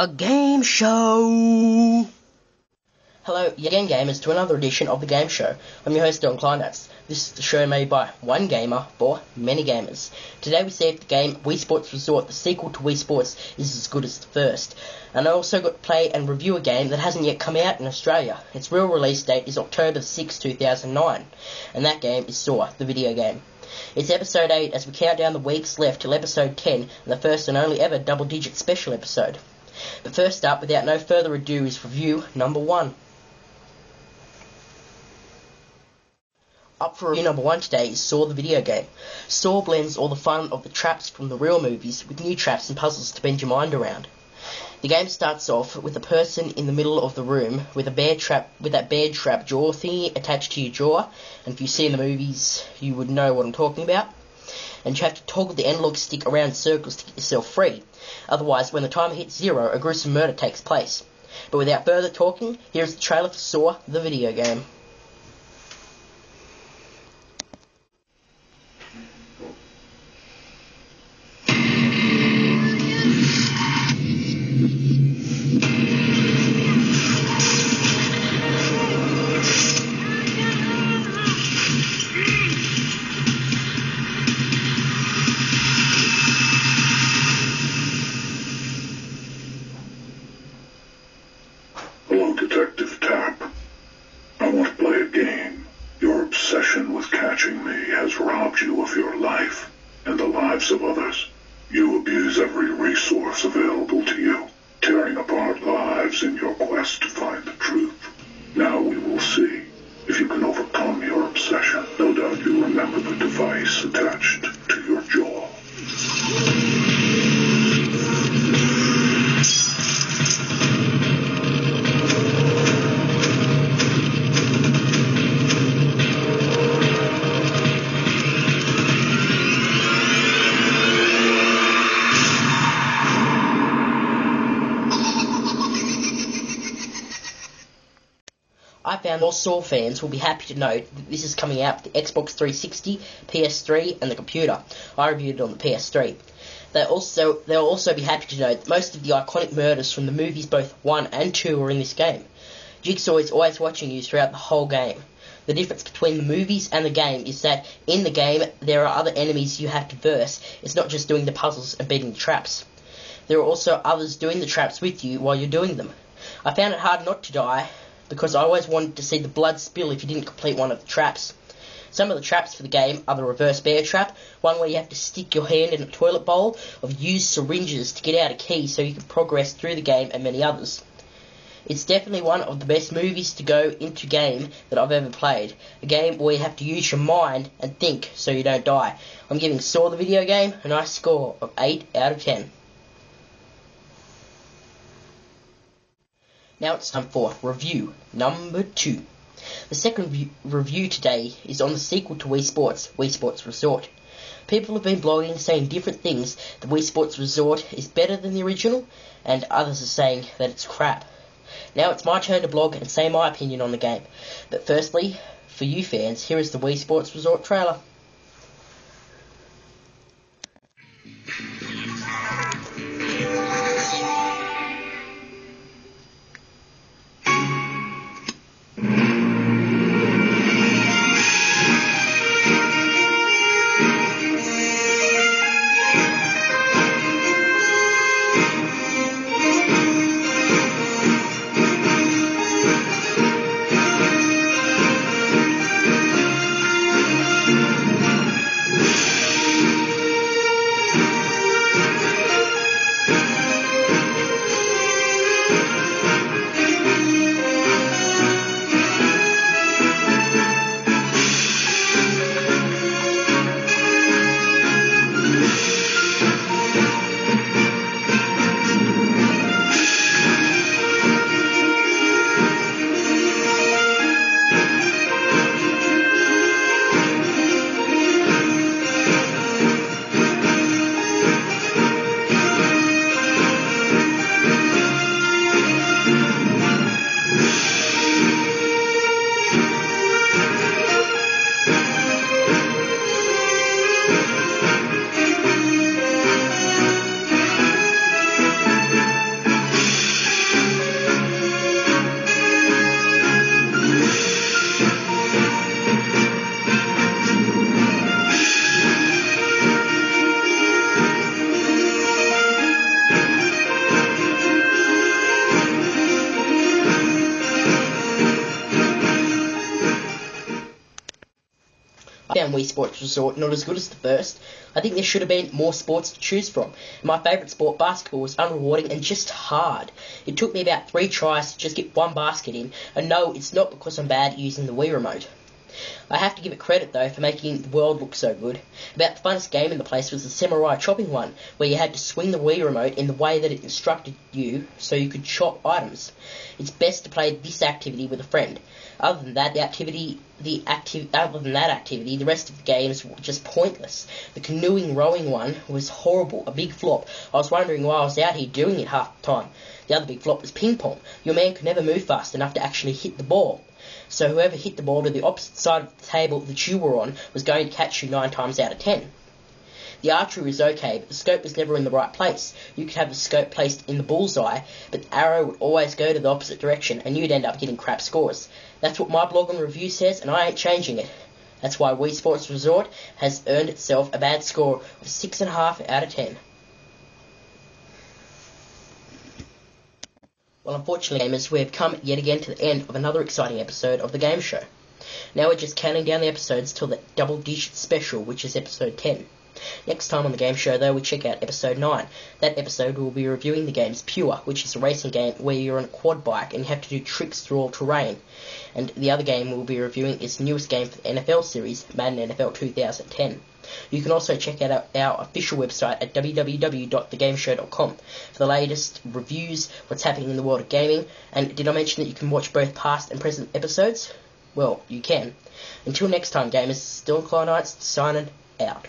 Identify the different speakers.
Speaker 1: The Game Show! Hello, again gamers, to another edition of The Game Show. I'm your host, Don Kleinatz. This is the show made by one gamer for many gamers. Today we see if the game Wii Sports Resort, the sequel to Wii Sports, is as good as the first. And I also got to play and review a game that hasn't yet come out in Australia. Its real release date is October 6, 2009. And that game is Saw, the video game. It's episode 8 as we count down the weeks left till episode 10, and the first and only ever double-digit special episode. But first up, without no further ado, is review number 1. Up for review number 1 today is Saw the video game. Saw blends all the fun of the traps from the real movies with new traps and puzzles to bend your mind around. The game starts off with a person in the middle of the room with a bear trap, with that bear trap jaw thingy attached to your jaw, and if you see in the movies you would know what I'm talking about. And you have to toggle the analog stick around circles to get yourself free. Otherwise, when the timer hits 0, a gruesome murder takes place. But without further talking, here's the trailer for Saw the video game.
Speaker 2: Hello, Detective Tapp. I want to play a game. Your obsession with catching me has robbed you of your life and the lives of others. You abuse every resource available to you, tearing apart lives in your quest to find the truth. Now we will see if you can overcome your obsession. No doubt you remember the device attached to your jaw.
Speaker 1: I found all Saw fans will be happy to note that this is coming out for the Xbox 360, PS3 and the computer. I reviewed it on the PS3. They'll also be happy to note that most of the iconic murders from the movies both 1 and 2 are in this game. Jigsaw is always watching you throughout the whole game. The difference between the movies and the game is that in the game there are other enemies you have to verse. It's not just doing the puzzles and beating the traps. There are also others doing the traps with you while you're doing them. I found it hard not to die, because I always wanted to see the blood spill if you didn't complete one of the traps. Some of the traps for the game are the reverse bear trap, one where you have to stick your hand in a toilet bowl, or use syringes to get out a key so you can progress through the game, and many others. It's definitely one of the best movies to go into game that I've ever played. A game where you have to use your mind and think so you don't die. I'm giving Saw the video game a nice score of 8 out of 10. Now it's time for review number 2. The second review today is on the sequel to Wii Sports Resort. People have been blogging saying different things. The Wii Sports Resort is better than the original, and others are saying that it's crap. Now it's my turn to blog and say my opinion on the game. But firstly, for you fans, here is the Wii Sports Resort trailer. I found Wii Sports Resort not as good as the first. I think there should have been more sports to choose from. My favourite sport, basketball, was unrewarding and just hard. It took me about 3 tries to just get one basket in, and no, it's not because I'm bad at using the Wii remote. I have to give it credit, though, for making the world look so good. About the funnest game in the place was the samurai chopping one, where you had to swing the Wii remote in the way that it instructed you so you could chop items. It's best to play this activity with a friend. Other than that activity, the rest of the games were just pointless. The canoeing rowing one was horrible, a big flop. I was wondering why I was out here doing it half the time. The other big flop was ping pong. Your man could never move fast enough to actually hit the ball. So whoever hit the ball to the opposite side of the table that you were on was going to catch you 9 times out of 10. The archery was okay, but the scope was never in the right place. You could have the scope placed in the bullseye, but the arrow would always go to the opposite direction, and you'd end up getting crap scores. That's what my blog and review says, and I ain't changing it. That's why Wii Sports Resort has earned itself a bad score of 6.5 out of 10. Well, unfortunately, gamers, we have come yet again to the end of another exciting episode of the game show. Now we're just counting down the episodes till the double-digit special, which is episode 10. Next time on the game show, though, we check out episode 9. That episode we'll be reviewing the game's Pure, which is a racing game where you're on a quad bike and you have to do tricks through all terrain. And the other game we'll be reviewing is the newest game for the NFL series, Madden NFL 2010. You can also check out our official website at www.thegameshow.com for the latest reviews, what's happening in the world of gaming, and did I mention that you can watch both past and present episodes? Well, you can. Until next time, gamers, still Clone Knights signing out.